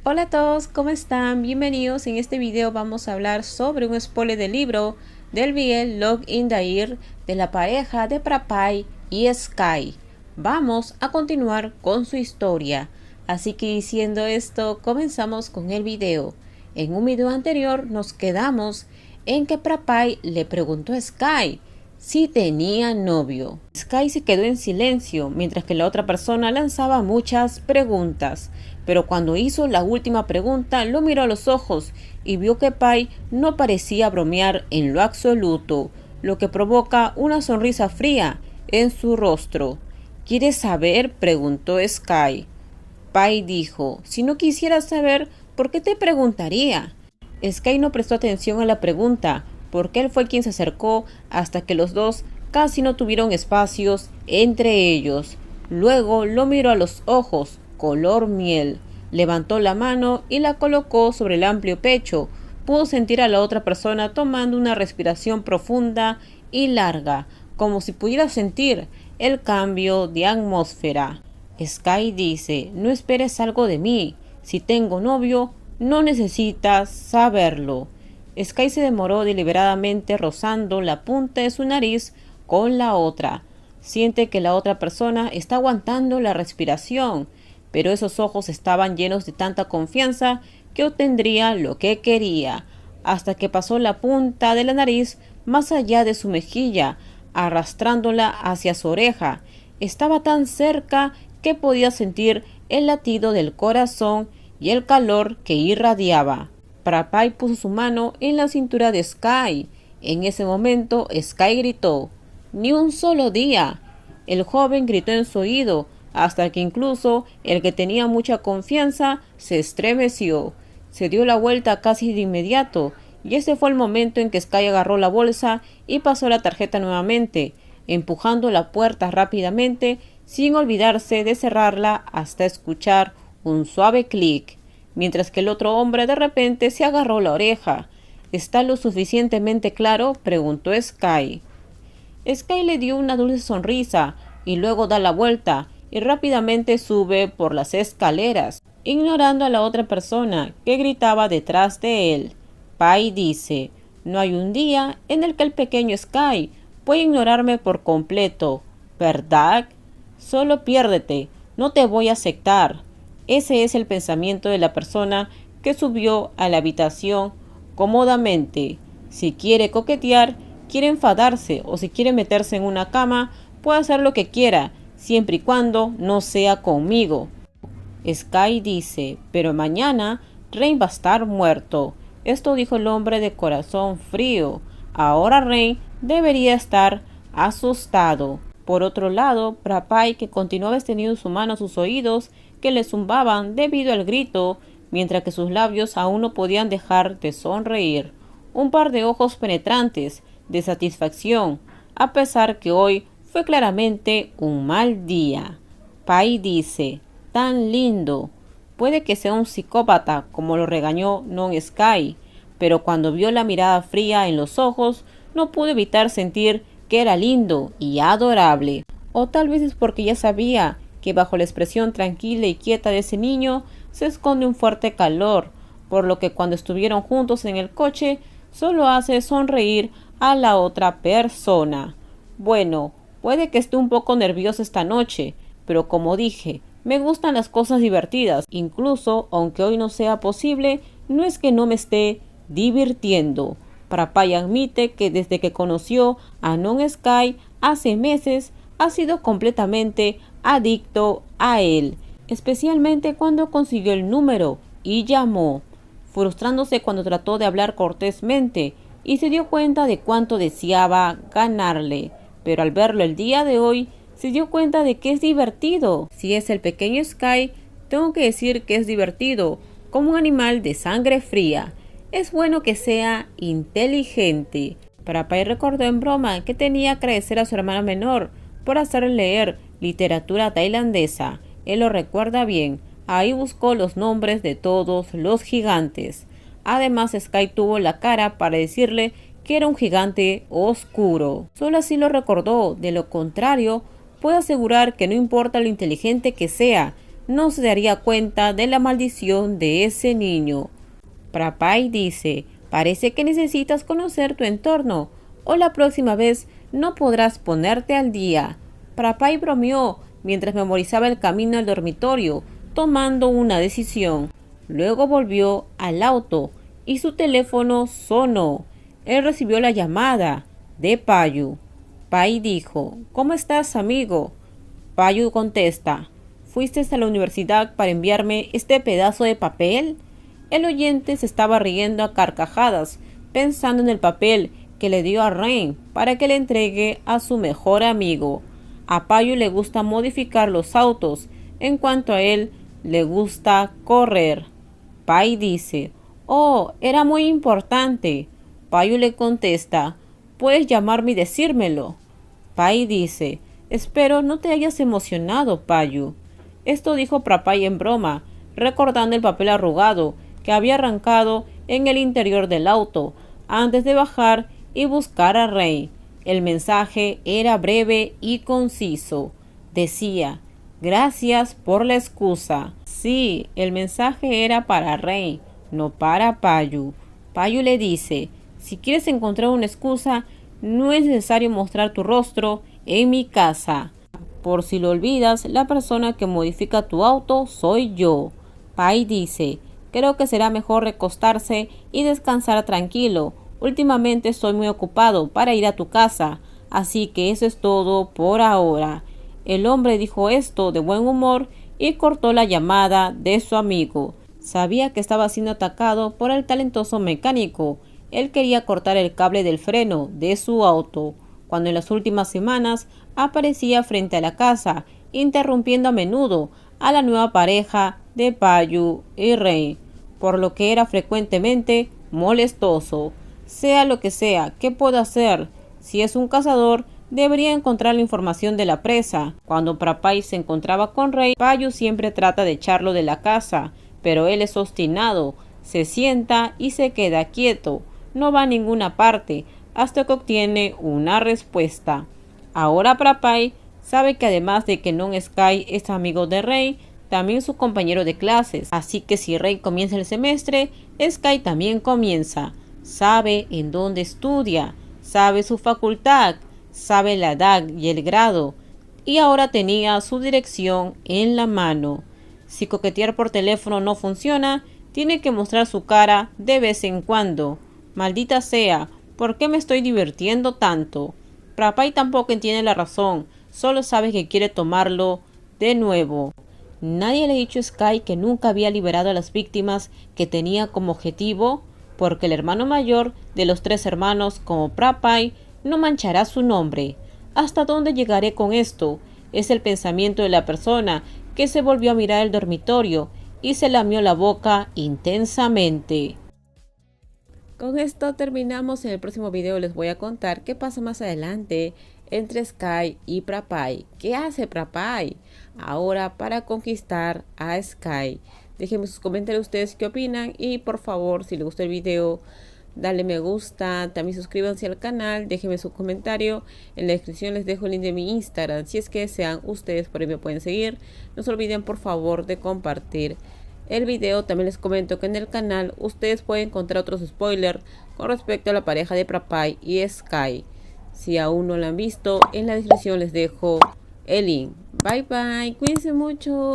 Hola a todos, ¿cómo están? Bienvenidos. En este video vamos a hablar sobre un spoiler del libro del BL Love in the Air de la pareja de Prapai y Sky. Vamos a continuar con su historia. Así que diciendo esto, comenzamos con el video. En un video anterior nos quedamos en que Prapai le preguntó a Sky si tenía novio. Sky se quedó en silencio mientras que la otra persona lanzaba muchas preguntas, pero cuando hizo la última pregunta lo miró a los ojos y vio que Pai no parecía bromear en lo absoluto, lo que provoca una sonrisa fría en su rostro. ¿Quieres saber?, preguntó Sky. Pai dijo: si no quisiera saber, ¿por qué te preguntaría? Sky no prestó atención a la pregunta, porque él fue quien se acercó hasta que los dos casi no tuvieron espacios entre ellos. Luego lo miró a los ojos, color miel. Levantó la mano y la colocó sobre el amplio pecho. Pudo sentir a la otra persona tomando una respiración profunda y larga, como si pudiera sentir el cambio de atmósfera. Sky dice: no esperes algo de mí. Si tengo novio, no necesitas saberlo. Sky se demoró deliberadamente rozando la punta de su nariz con la otra. Siente que la otra persona está aguantando la respiración, pero esos ojos estaban llenos de tanta confianza que obtendría lo que quería, hasta que pasó la punta de la nariz más allá de su mejilla, arrastrándola hacia su oreja. Estaba tan cerca que podía sentir el latido del corazón y el calor que irradiaba. Prapai puso su mano en la cintura de Sky. En ese momento Sky gritó: ¡ni un solo día! El joven gritó en su oído, hasta que incluso el que tenía mucha confianza se estremeció. Se dio la vuelta casi de inmediato, y ese fue el momento en que Sky agarró la bolsa y pasó la tarjeta nuevamente, empujando la puerta rápidamente, sin olvidarse de cerrarla hasta escuchar un suave clic, mientras que el otro hombre de repente se agarró la oreja. ¿Está lo suficientemente claro?, preguntó Sky. Sky le dio una dulce sonrisa y luego da la vuelta y rápidamente sube por las escaleras, ignorando a la otra persona que gritaba detrás de él. Pai dice: no hay un día en el que el pequeño Sky pueda ignorarme por completo, ¿verdad? Solo piérdete, no te voy a aceptar. Ese es el pensamiento de la persona que subió a la habitación cómodamente. Si quiere coquetear, quiere enfadarse o si quiere meterse en una cama, puede hacer lo que quiera, siempre y cuando no sea conmigo. Sky dice: pero mañana Rain va a estar muerto. Esto dijo el hombre de corazón frío. Ahora Rain debería estar asustado. Por otro lado, Prapai, que continuaba extendiendo su mano a sus oídos, que le zumbaban debido al grito, mientras que sus labios aún no podían dejar de sonreír. Un par de ojos penetrantes de satisfacción, a pesar que hoy fue claramente un mal día. Pai dice: tan lindo. Puede que sea un psicópata, como lo regañó Non Sky, pero cuando vio la mirada fría en los ojos, no pudo evitar sentir que era lindo y adorable. O tal vez es porque ya sabía que bajo la expresión tranquila y quieta de ese niño se esconde un fuerte calor, por lo que cuando estuvieron juntos en el coche solo hace sonreír a la otra persona. Bueno, puede que esté un poco nervioso esta noche, pero como dije, me gustan las cosas divertidas. Incluso, aunque hoy no sea posible, no es que no me esté divirtiendo. Prapai admite que desde que conoció a Non Sky hace meses ha sido completamente adicto a él, especialmente cuando consiguió el número y llamó, frustrándose cuando trató de hablar cortésmente y se dio cuenta de cuánto deseaba ganarle, pero al verlo el día de hoy se dio cuenta de que es divertido. Si es el pequeño Sky, tengo que decir que es divertido, como un animal de sangre fría. Es bueno que sea inteligente. Prapai recordó en broma que tenía que agradecer a su hermana menor por hacerle leer literatura tailandesa. Él lo recuerda bien. Ahí buscó los nombres de todos los gigantes. Además, Sky tuvo la cara para decirle que era un gigante oscuro. Solo así lo recordó. De lo contrario, puedo asegurar que no importa lo inteligente que sea, no se daría cuenta de la maldición de ese niño. Prapai dice, parece que necesitas conocer tu entorno, o la próxima vez no podrás ponerte al día. Prapai bromeó mientras memorizaba el camino al dormitorio, tomando una decisión. Luego volvió al auto y su teléfono sonó. Él recibió la llamada de Payu. Pai dijo, ¿cómo estás, amigo? Payu contesta, ¿fuiste a la universidad para enviarme este pedazo de papel? El oyente se estaba riendo a carcajadas, pensando en el papel que le dio a Rain para que le entregue a su mejor amigo. A Payu le gusta modificar los autos, en cuanto a él le gusta correr. Pai dice, oh, era muy importante. Payu le contesta, puedes llamarme y decírmelo. Pai dice, espero no te hayas emocionado, Payu. Esto dijo Prapai en broma, recordando el papel arrugado que había arrancado en el interior del auto antes de bajar y buscar a Rey. El mensaje era breve y conciso. Decía, gracias por la excusa. Sí, el mensaje era para Rey, no para Payu. Payu le dice, si quieres encontrar una excusa, no es necesario mostrar tu rostro en mi casa. Por si lo olvidas, la persona que modifica tu auto soy yo. Pai dice, creo que será mejor recostarse y descansar tranquilo. Últimamente estoy muy ocupado para ir a tu casa, así que eso es todo por ahora. El hombre dijo esto de buen humor y cortó la llamada de su amigo. Sabía que estaba siendo atacado por el talentoso mecánico. Él quería cortar el cable del freno de su auto, cuando en las últimas semanas aparecía frente a la casa, interrumpiendo a menudo a la nueva pareja de Payu y Rey, por lo que era frecuentemente molestoso. Sea lo que sea, ¿qué puedo hacer? Si es un cazador, debería encontrar la información de la presa. Cuando Prapai se encontraba con Rey, Payu siempre trata de echarlo de la casa, pero él es obstinado, se sienta y se queda quieto, no va a ninguna parte, hasta que obtiene una respuesta. Ahora Prapai sabe que además de que Non Sky es amigo de Rey, también su compañero de clases, así que si Rey comienza el semestre, Sky también comienza. Sabe en dónde estudia, sabe su facultad, sabe la edad y el grado, y ahora tenía su dirección en la mano. Si coquetear por teléfono no funciona, tiene que mostrar su cara de vez en cuando. Maldita sea, ¿por qué me estoy divirtiendo tanto? Prapai tampoco entiende la razón, solo sabe que quiere tomarlo de nuevo. Nadie le ha dicho a Sky que nunca había liberado a las víctimas que tenía como objetivo, porque el hermano mayor de los 3 hermanos, como Prapai, no manchará su nombre. ¿Hasta dónde llegaré con esto? Es el pensamiento de la persona que se volvió a mirar el dormitorio y se lamió la boca intensamente. Con esto terminamos. En el próximo video les voy a contar qué pasa más adelante entre Sky y Prapai. ¿Qué hace Prapai ahora para conquistar a Sky? Déjenme sus comentarios ustedes qué opinan y por favor, si les gustó el video, dale me gusta, también suscríbanse al canal, déjenme su comentario. En la descripción les dejo el link de mi Instagram, si es que desean ustedes, por ahí me pueden seguir. No se olviden por favor de compartir el video. También les comento que en el canal ustedes pueden encontrar otros spoilers con respecto a la pareja de Prapai y Sky. Si aún no la han visto, en la descripción les dejo el link. Bye bye, cuídense mucho.